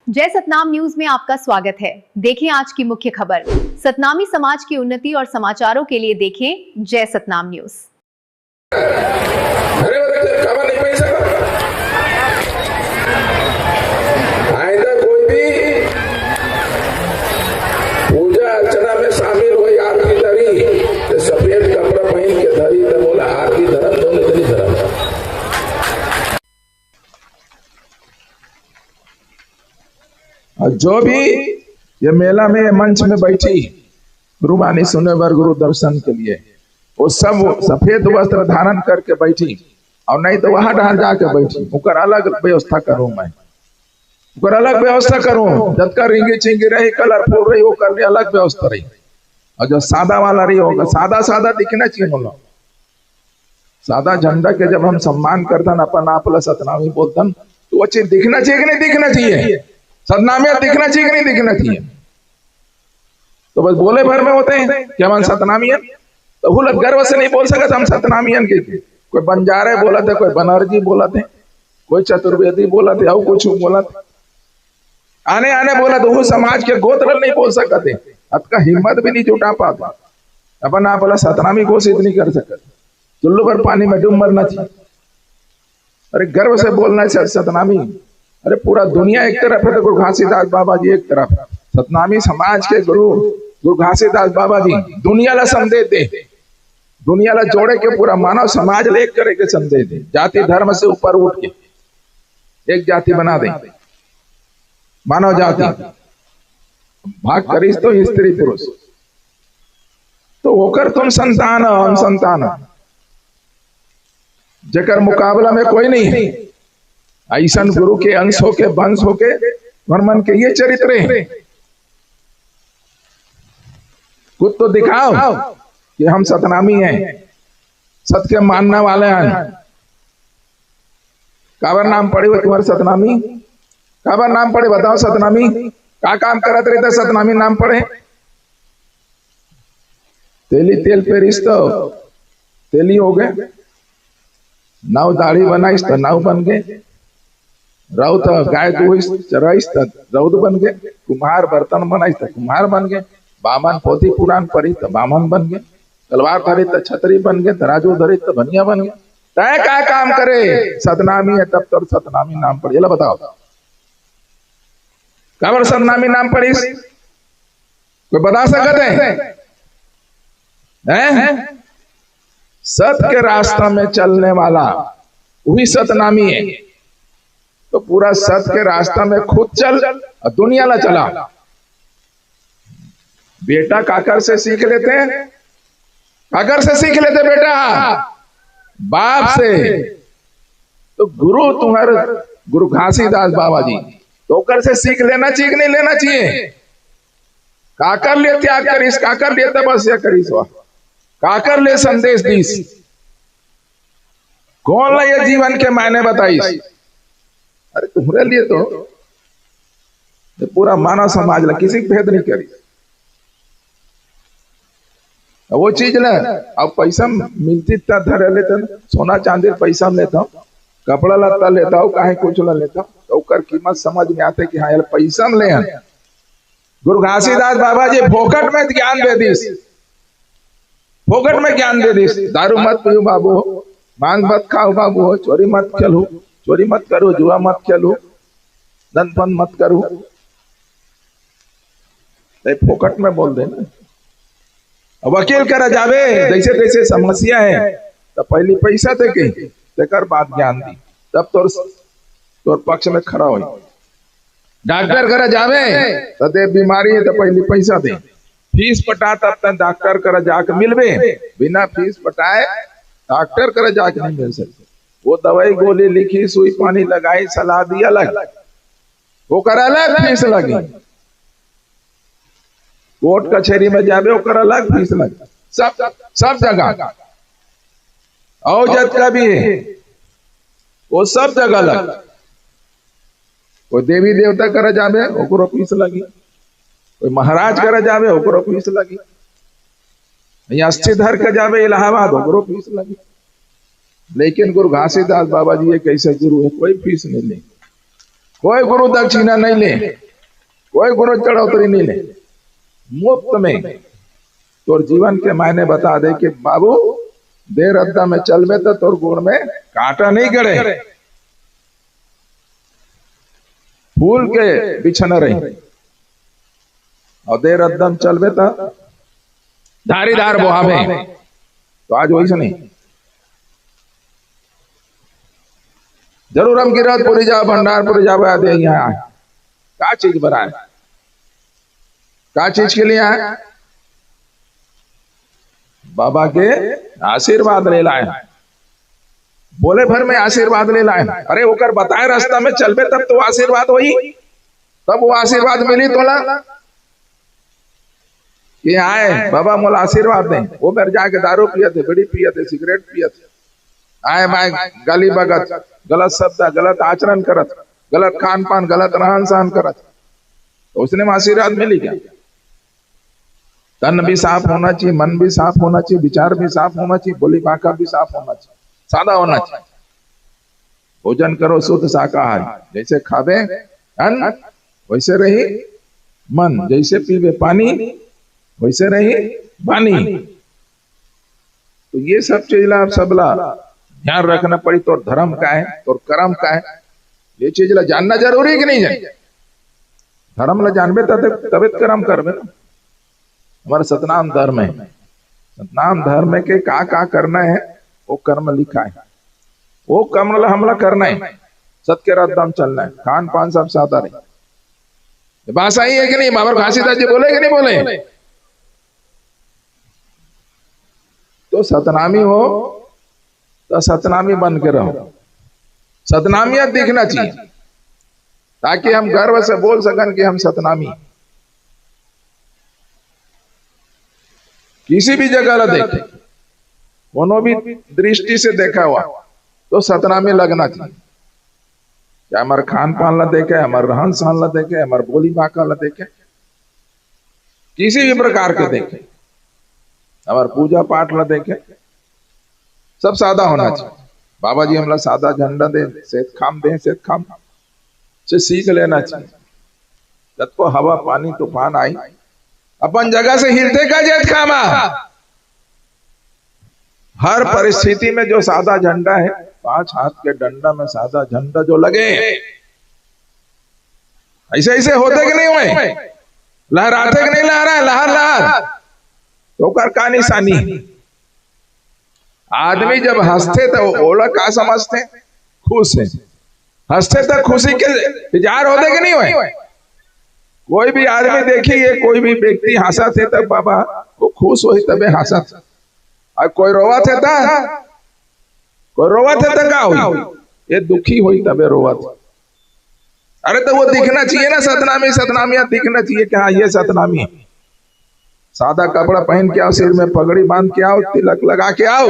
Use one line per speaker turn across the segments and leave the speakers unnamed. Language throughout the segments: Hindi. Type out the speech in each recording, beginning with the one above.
जय सतनाम न्यूज में आपका स्वागत है। देखें आज की मुख्य खबर। सतनामी समाज की उन्नति और समाचारों के लिए देखें जय सतनाम न्यूज।
कोई भी पूजा अर्चना में शामिल हो, आरती धरी तो सफेद कपड़ा पहन के धरी तो बोला आरती धर्म तो नहीं धर्म। जो भी ये मेला में मंच में बैठी गुरुवाणी सुने वर गुरु दर्शन के लिए, वो सब सफेद वस्त्र धारण करके बैठी, और नहीं तो वहां डाल जाके बैठी। उकर अलग व्यवस्था करूं, मैं उकर अलग व्यवस्था करूं। जब का रिंगी चिंगी रही, कलरफुल रही, वो कर लिए अलग व्यवस्था रही। और जो सादा वाला रही होगा, सादा सादा दिखना चाहिए। बोलो सादा झंडा के जब हम सम्मान करते अपन आप सतनामी बोलते, तो वो चीज दिखना चाहिए कि नहीं दिखना चाहिए? सतनामिया दिखना चाहिए कि नहीं दिखना चाहिए? तो बस बोले भर में होते हैं कि हम सतनामियन, तो वो लोग गर्व से नहीं बोल सकते हम सतनामियन के। कोई बंजारे बोला थे, कोई बनर्जी बोला थे, कोई चतुर्वेदी बोला थे, और कुछ बोला थे, आने आने बोला तो वो समाज के गोत्र नहीं बोल सकते। अब का हिम्मत भी नहीं जुटा पाता, अपन आप सतनामी घोषित नहीं कर सकते। चुल्लू पर पानी में डूब मरना चाहिए। अरे गर्व से बोलना चाहिए सतनामी। अरे पूरा दुनिया एक तरफ है तो गुरु घासीदास बाबा जी एक तरफ। सतनामी समाज के गुरु घासीदास बाबा जी दुनिया ला संदेश दे, दुनिया ला जोड़े के पूरा मानव समाज ले करे के संदेश दे। जाति धर्म से ऊपर उठ के एक जाति बना दे, मानव जाति। भाग करीस तो स्त्री पुरुष, तो होकर तुम संतान हो, हम संतान हो, जेकर मुकाबला में कोई नहीं है। ऐसा गुरु के अंश होके वंश होके वर्मन के ये चरित्र है। कुछ तो दिखाओ कि हम सतनामी हैं, सत के मानने वाले हैं। काबर नाम पड़े हुए तुम्हारे सतनामी? काबर नाम पड़े बताओ सतनामी? का काम करत रहते सतनामी नाम पड़े? तेली तेल पे रिश्तो तेली हो गए, नाव दाढ़ी बनाइस तो नाव बन गए, रौत गाय दुहिस चराइस तो रौद बन गए, कुम्हार बर्तन बनाइस तो कुम्हार बन गए, बामन पोथी पुराण पढ़ी तो बामन बन गए, तलवार धरी तो छतरी बन गए, तराजू धरी तो भनिया बन गए। तय क्या काम करे? सतनामी है तब तो सतनामी नाम पड़ी। ये बताओ कब सतनामी नाम पड़ी? कोई बता सकते हैं? सत के रास्ता में चलने वाला वही सतनामी है। तो पूरा सत के रास्ता में खुद चल और दुनिया ला चला। बेटा काकर से सीख लेते हैं? काकर से सीख लेते बेटा? बाप से। तो गुरु तुम्हारे गुरु घासीदास बाबा जी, तो कर से सीख लेना चाहिए कि नहीं लेना चाहिए? काकर ले त्याग करीस, काकर ले तपस्या करीस, काकर ले संदेश दीस, कौन ला ये जीवन के मायने बताइस? अरे तुम्हारे लिए तो पूरा मानव समाज ला किसी भेद नहीं करी। वो चीज ना अब पैसा मिलती धरे लेते, सोना चांदी पैसा लेता हूँ, कपड़ा लत्ता लेता हूँ, काहे कुछ ला लेता हूँ, तो कर कीमत समझ में आते कि हाँ यार पैसा ले। गुरु घासीदास बाबा जी फोकट में ज्ञान दे दीस, फोकट में ज्ञान दे दीस। दारू मत पियो बाबू, मांस मत खाओ बाबू, चोरी मत खेलो, चोरी मत करो, जुआ मत खेलो, धनपन मत करो। फोकट में बोल देना। वकील करा जावे जैसे तैसे समस्या है तो पहली पैसा दे के तेकर बाद ज्ञान दी, तब तोर पक्ष में खड़ा हो। डॉक्टर करा जावे तो दे बीमारी है तो पहली पैसा दे, फीस पटा तब तक डॉक्टर करा जाके मिलवे। बिना फीस पटाए डॉक्टर करा जाके नहीं मिल सकते। वो दवाई गोली लिखी, सुई पानी लगाई, सलाह दी अलग, वो कर अलग फीस लगी। कोर्ट कचहरी में जावे ओकर अलग फीस लगे, सब जगह। और जत का भी है वो सब जगह लग। कोई देवी देवता करे जावे ओकरो फीस लगी, कोई महाराज करे जावे ओकरो फीस लगी, यहाँ अस्थि धर के जावे इलाहाबाद ओकरो फीस लगी। लेकिन गुरु घासीदास बाबा जी एक ऐसे गुरु है कोई फीस नहीं लेंगे, कोई गुरु दक्षिणा नहीं ले, कोई गुरु चढ़ोतरी नहीं ले, मुफ्त में तोर जीवन के मायने बता दे कि बाबू देर अद्दा में चलबे तो तोर गोड़ में कांटा नहीं गड़े, फूल के बिछन रही, और देर अद्दम चलबे तो धारीदार बोहावे। तो आज वही से नहीं, जरूर हम गिरधपुरी जाओ, भंडारपुरी जाओ, आते यहाँ आए क्या चीज बनाए, क्या चीज के लिए आए? बाबा के आशीर्वाद ले लाए, बोले भर में आशीर्वाद ले लाए। अरे होकर बताए रास्ता में चलबे तब तो आशीर्वाद हुई, तब वो आशीर्वाद मिली तोला कि आए बाबा मोला आशीर्वाद दें। वो मेरे जाके दारू पिए थे, बीड़ी पिए थे, सिगरेट पिए थे, आए मैं गली बगत गलत शब्द गलत आचरण करत, गलत खान पान गलत रहन सहन करत, तो उसने आशीर्वाद मिली क्या? तन भी साफ होना चाहिए, मन भी साफ होना चाहिए, विचार भी साफ होना चाहिए, बोली बाका भी साफ होना चाहिए, सादा होना चाहिए। भोजन करो शुद्ध शाकाहारी, जैसे खावे अन्न वैसे रही मन, जैसे पीवे पानी वैसे रही वाणी। तो ये सब चीज ला सबला ध्यान रखना पड़ी। तो धर्म का है, तो कर्म का है, ये चीज ला जानना जरूरी है कि नहीं जाए? धर्म ला जानबे तबे कर्म करबे ना। हमारा सतनाम धर्म है, सतनाम धर्म के का करना है वो कर्म लिखा है, वो कर्म ला हमला करना है, सत्य रद्दम चलना है, खान पान सब सादा रहे। बात सही है कि नहीं? बाबा घासीदास जी बोले कि नहीं बोले? तो सतनामी हो तो सतनामी बन के रहो, सतनामियत दिखना चाहिए, ताकि हम गर्व से बोल सकन कि हम सतनामी। किसी भी जगह ला देखे, कोनो भी दृष्टि से देखा हुआ तो सतनामी लगना चाहिए। क्या हमारे खान पान ला देखे, हमारे रहन सहन ला देखे, हमारे बोली बाका ला देखे, किसी भी प्रकार के देखे, हमारे पूजा पाठ ला देखे, सब सादा होना चाहिए। बाबा जी हमला सादा झंडा दे, सेत खाम दे, सेत खाम से सीख लेना चाहिए। जब को हवा पानी तूफान आई, अपन जगह से हिलते का जेत खामा। हर परिस्थिति में जो सादा झंडा है, 5 हाथ के डंडा में सादा झंडा जो लगे, ऐसे ऐसे होते कि नहीं हुए, लहराते कि नहीं लहरा, लहर लहर तो कर का निशानी। आदमी जब हंसते तो ओला का समझते, खुश है, हंसते तो खुशी के इजहार होते कि नहीं हुए। कोई भी आदमी देखिए, कोई भी व्यक्ति हंसा थे तब बाबा को खुश हो तबे हंसा थे, और कोई रोवा थे था, कोई रोवा थे तो का हुई, ये दुखी हुई तबे रोवा थे। अरे तो वो दिखना चाहिए ना, सतनामी सतनामिया दिखना चाहिए कि हाँ ये सतनामी है। सादा कपड़ा पहन के आओ, सिर में पगड़ी बांध के आओ, तिलक लगा के आओ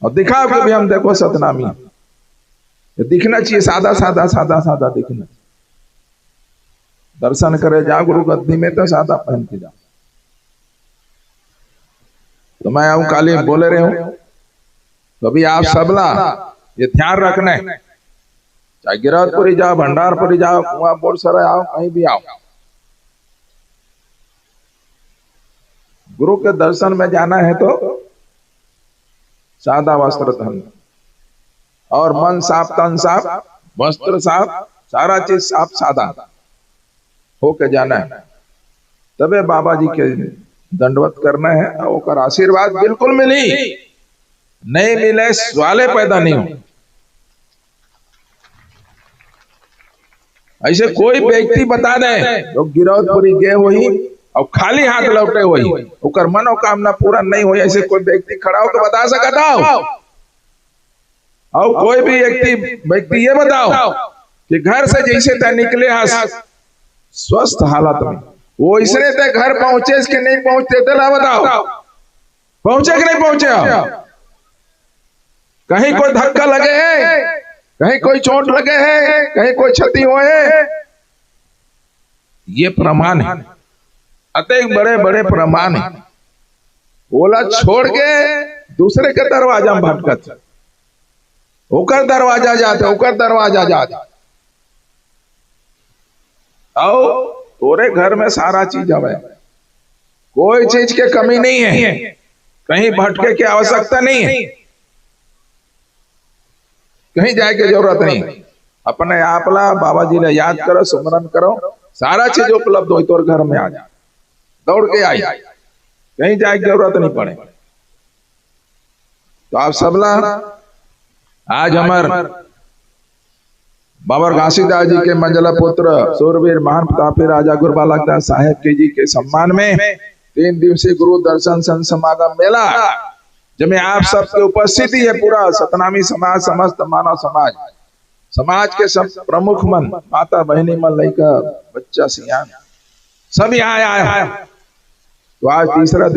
और दिखाओ कि भी हम देखो सतनामी। दिखना चाहिए सादा सादा सादा सादा दिखना। दर्शन करे जाओ गुरु गद्दी में तो सादा पहन के जाओ। तो मैं आऊं काली बोले रहे हूं, तो अभी आप सबला ये ध्यान रखना है, चाहे गिरधपुरी जाओ, भंडारपुरी जाओ, कुआं बोरसरा आओ, कहीं भी आओ, गुरु के दर्शन में जाना है तो सादा वस्त्र धन, और मन साफ, तन साफ, वस्त्र साफ, सारा चीज साफ सादा होके जाना है। तबे बाबा जी के दंडवत करना है और ओकर आशीर्वाद बिल्कुल मिली। नहीं मिले सवाले पैदा नहीं हो। ऐसे कोई व्यक्ति बता दे जो गिरधपुरी गए हुई और खाली हाथ लौटे हुई, ओकर मनोकामना पूरा नहीं हुई, ऐसे कोई व्यक्ति खड़ा हो तो बता सकता हो। और कोई भी व्यक्ति ये बताओ कि घर से जैसे तय निकले स्वस्थ हालत में, वो इसने तय घर पहुंचे कि नहीं पहुंचते थे, ला बताओ पहुंचे कि नहीं पहुंचे? कहीं कोई धक्का लगे है, कहीं कोई चोट लगे है, कहीं कोई क्षति हुए है, ये प्रमाण है, अतेक बड़े बड़े प्रमाण है। ओला छोड़ के दूसरे के दरवाजा में भटकत, ओकर दरवाजा जाते, ओकर दरवाजा जाते। आओ तोरे घर में सारा चीज हवे, कोई चीज के कमी नहीं है, कहीं भटके की आवश्यकता नहीं है, कहीं जाए की जरूरत नहीं। अपने आप ला बाबा जी ने याद करो, सुमरन करो, सारा चीज उपलब्ध हो तो घर में आ जा, दौड़ के आई, कहीं जाए की जरूरत नहीं पड़े। तो आप सबला आज हमार बाबर घासीदास जी के मंजला पुत्र सूरवीर महान प्रतापी राजा गुरुबालक दास साहेब के जी के सम्मान में 3 दिवसीय गुरु दर्शन संत समागम मेला, जिसमें आप सबकी उपस्थिति है, पूरा सतनामी समाज, समस्त मानव समाज, समाज के सब प्रमुख मन, माता बहनी मन, लड़का बच्चा सियान सब यहाँ आया। तो आज तीसरा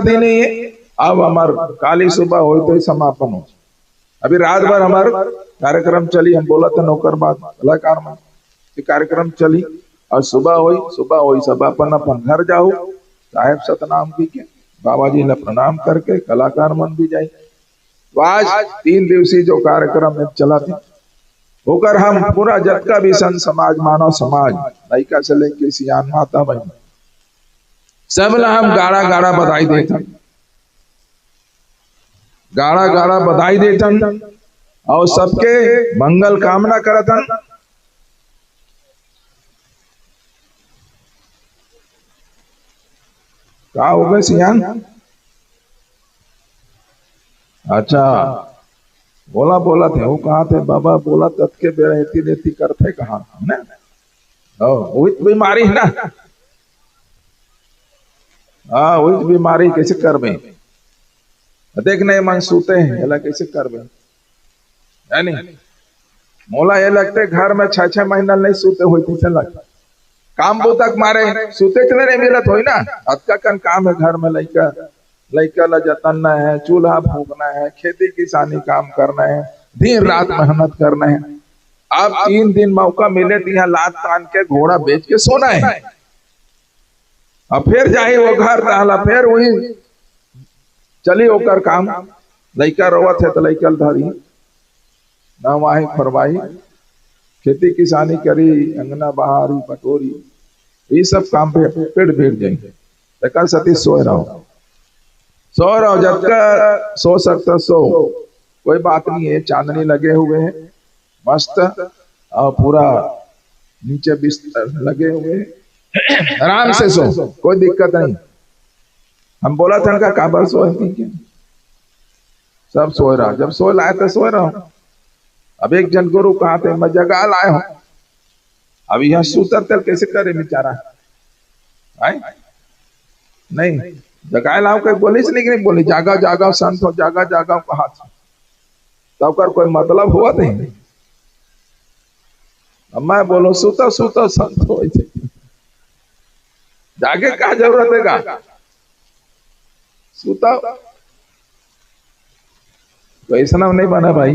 दिन ही है। अब हमार काली सुबह हो तो समापन हो। अभी रात भर हमार कार्यक्रम चली, हम बोला था नौकर बात कलाकार में कार्यक्रम चली, और सुबह हुई सब अपन अपन घर जाओ, साहेब सतनाम भी के बाबा जी ने प्रणाम करके कलाकार मन भी जाए। तो आज 3 दिवसीय जो कार्यक्रम में चला था, होकर हम पूरा जगत भी संत समाज, मानव समाज, लड़का से लेके सियान माता बहन सब ला हम गाड़ा गाड़ा बधाई देते, गाड़ा गाड़ा बधाई देतन और सबके मंगल कामना करतन। क्या हो गए सियान? अच्छा बोला थे वो कहा थे बाबा, बोला तत् के बेरती देती करते कहा ना, वही बीमारी है ना, हाँ वही बीमारी कैसे कर में देख नहीं मन सूते हैं, एला कैसे कर है नहीं मोला ये लगते घर में 6-6 महीना नहीं सूते हुई से लगता, काम बो तक मारे सूते के नहीं मिलत हो ना। अतका कन काम है घर में, लड़का ला जतनना है, चूल्हा फूकना है, खेती किसानी काम करना है, दिन रात मेहनत करना है। अब 3 दिन मौका मिले तो यहाँ लात तान के घोड़ा बेच के सोना है, अब फिर जाही वो घर रहला, फिर वही चली होकर काम, लड़का रोवत है तो लड़का धरी नवाही फरवाही, खेती किसानी करी, अंगना बहारी पटोरी, ये सब काम पे पेड़ भेड़ जाएंगे। कल सती सोए रहो जब का सो सकता सो, कोई बात नहीं है, चांदनी लगे हुए हैं मस्त, और पूरा नीचे बिस्तर लगे हुए हैं, आराम से सो, कोई दिक्कत नहीं। हम बोला था उनका काबर सोए, सब सोए रहा, जब सोए लाए तो सोए रहा। अब एक जन गुरु कहा थे मैं जगा लाए हूं, अब यहाँ सूतर तर कैसे करे बेचारा, नहीं जगाए लाओ, कोई बोली से नहीं बोली जागा जागा संत हो, जागा जागा कहा तब कर कोई मतलब हुआ नहीं। अब मैं बोलो सूता सूता संत हो, जागे क्या जरूरत है का सूता, तो ऐसा नहीं बना भाई,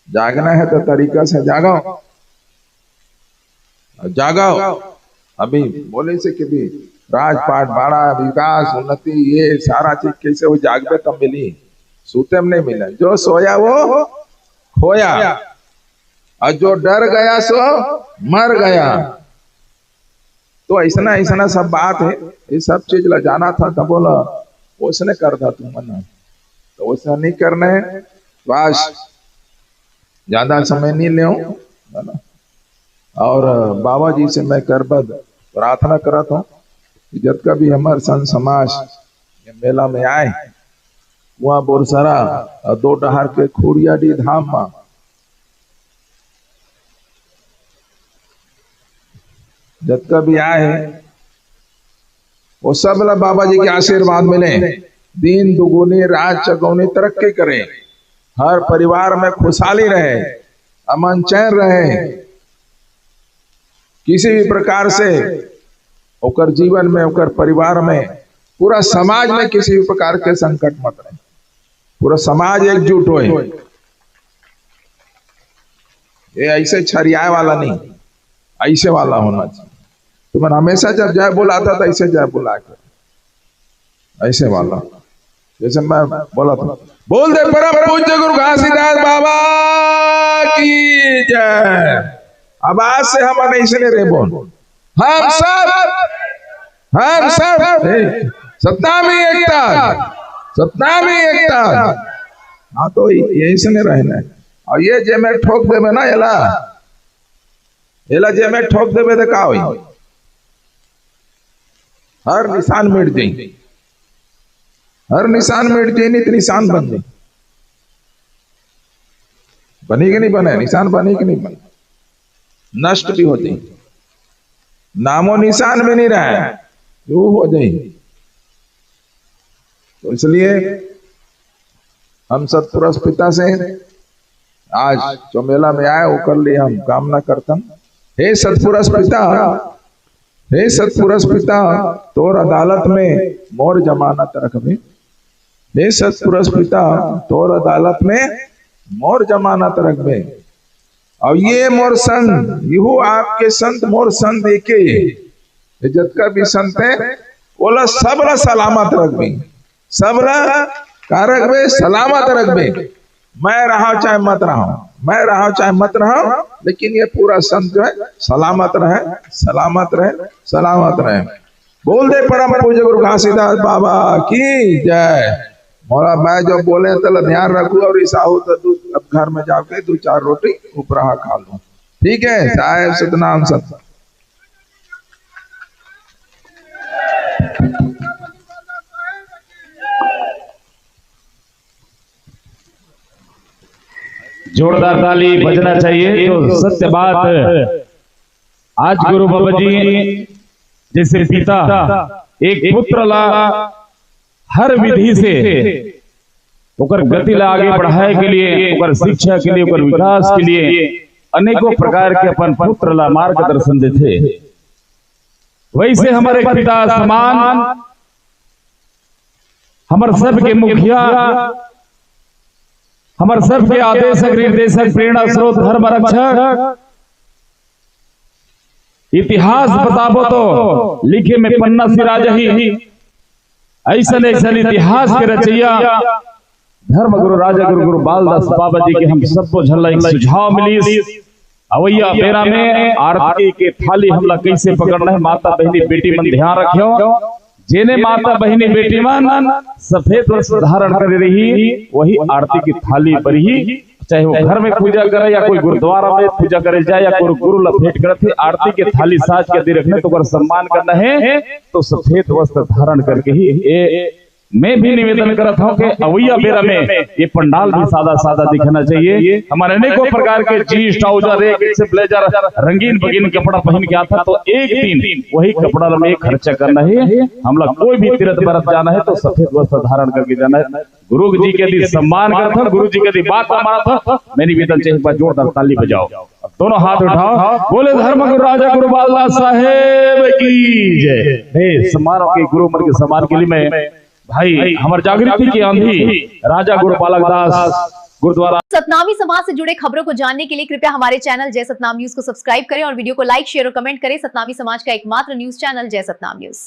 जागना है तो तरीका से जागाओ, जागाओ। अभी बोले से कि भी राजपाट बाड़ा विकास उन्नति ये सारा चीज कैसे हो, जागबे तब मिली, सूते में नहीं मिला। जो सोया वो खोया, और जो डर गया सो मर गया। तो ऐसा सब बात है, ये सब चीज ला जाना था तो बोला उसने कर था तू मना, तो वैसा नहीं करना है। बस ज्यादा समय नहीं ले, और बाबा जी से मैं करबद प्रार्थना करता हूँ कि जब का भी हमारे संत समाज मेला में आए, वहाँ बोरसरा और 2 डहार के खोड़ियाडी धाम में जब का भी आए, वो सब ला बाबा जी के आशीर्वाद मिले, दिन दुगुनी रात चगुनी तरक्की करें, हर परिवार में खुशहाली रहे, अमन चैन रहे, किसी भी प्रकार से ओकर जीवन में, ओकर परिवार में, पूरा समाज में किसी भी प्रकार के संकट मत रहे, पूरा समाज एकजुट होए। ये ऐसे छरियाए वाला नहीं, ऐसे वाला होना चाहिए। तो मैं हमेशा जब जय बुलाता था ऐसे जय बुला कर, ऐसे वाला जैसे मैं बोला था, बोल दे परम पूज्य गुरु घासीदास बाबा की जय। अब आज से हम नहीं रे बोल, हम सब सतनामी एकता, सतनामी एकता। हाँ तो यही से रहना। और ये जे में ठोक देवे ना एला जे में ठोक देवे तो का होई, हर निशान मिट जाई, हर निशान मिट जाए, नहीं तो निशान बन जाए। बनी कि नहीं बने, निशान बने कि नहीं बने, नष्ट भी होती, नामो निशान में नहीं रहा, वो हो जाए। तो इसलिए हम सतपुरुष पिता से आज जो मेला में आए वो कर लिए हम कामना करतम। हे सतपुरुष पिता, हे सतपुरुष पिता, तोर अदालत में मोर जमानत रखबे। हे सतपुरुष पिता, तोर अदालत में मोर जमानत रखबे। और ये मोर संत, यू आपके संत मोर संत देखे, जतका भी संत है बोला सबला सलामत रखबे, सबला का रखबे, सलामत रखबे। मैं रहा चाहे मत रहा, मैं रहा चाहे मत रहा, लेकिन ये पूरा संत जो है सलामत रहे, सलामत रहे, सलामत रहे। बोल दे परम पूज्य गुरु घासीदास बाबा की जय। मोरा मैं जो बोले तो ध्यान रखू, और ऐसा हो तो अब घर में जाके 2-4 रोटी उपरा खा लूं, ठीक है साहेब। सतनाम सत।
जोरदार ताली बजना चाहिए। जो सत्य बात आज गुरु बाबा जी जैसे पिता एक पुत्र ला हर विधि से ओकर गति ला आगे बढ़ाए के लिए, ओकर शिक्षा के लिए, ओकर विकास के लिए अनेकों प्रकार के अपन पुत्र ला मार्गदर्शन देते। वैसे हमारे पिता समान हमार सबके मुखिया, हमार सबके आदेशक, निर्देशक, प्रेरणा स्रोत, धर्म रक्षक, इतिहास बताबो तो लिखे में पन्ना सिरा जही, ऐसा इतिहास के रचैया धर्म गुरु राजा गुरु बालदास बाबा जी के हम सबको झल्ला एक सुझाव मिली। अवैया बेरा में आरती के थाली हमला कैसे पकड़ना है, माता बहनी बेटी मन ध्यान रखियो। जेने माता बहनी बेटी मन सफेद वस्त्र धारण कर रही, वही आरती की थाली पर ही, चाहे वो घर में पूजा करे या कोई गुरुद्वारा में पूजा करे जाए या कोई गुरु ला भेंट करते, आरती के थाली साज के दे रखने तो सम्मान करना है तो सफेद वस्त्र धारण करके ही। मैं भी निवेदन करता हूँ कि अवैया बेरा में ये पंडाल भी सादा सादा दिखना चाहिए। हमारे अनेकों प्रकार के जीन्स ट्राउजर, एक ब्लेजर, रंगीन बगीन कपड़ा पहन के आता तो एक दिन वही कपड़ा में खर्चा करना है। हम लोग कोई भी तीर्थ व्रत जाना है तो सफेद वस्त्र धारण करके जाना है। गुरु जी के यदि सम्मान करता, गुरु जी के यदि बात माना था, मैं निवेदन चाहिए जोरदार ताली बजाओ, दोनों हाथ उठाओ, बोले धर्म गुरु राजा गुरु बालदास साहेब की जय। हे समारोह के गुरु मन के सम्मान के लिए मैं भाई हमारे जागृति की आंधी राजा गुरु बालकदास गुरुद्वारा।
सतनामी समाज से जुड़े खबरों को जानने के लिए कृपया हमारे चैनल जय सतनाम न्यूज को सब्सक्राइब करें और वीडियो को लाइक, शेयर और कमेंट करें। सतनामी समाज का एकमात्र न्यूज चैनल जय सतनाम न्यूज।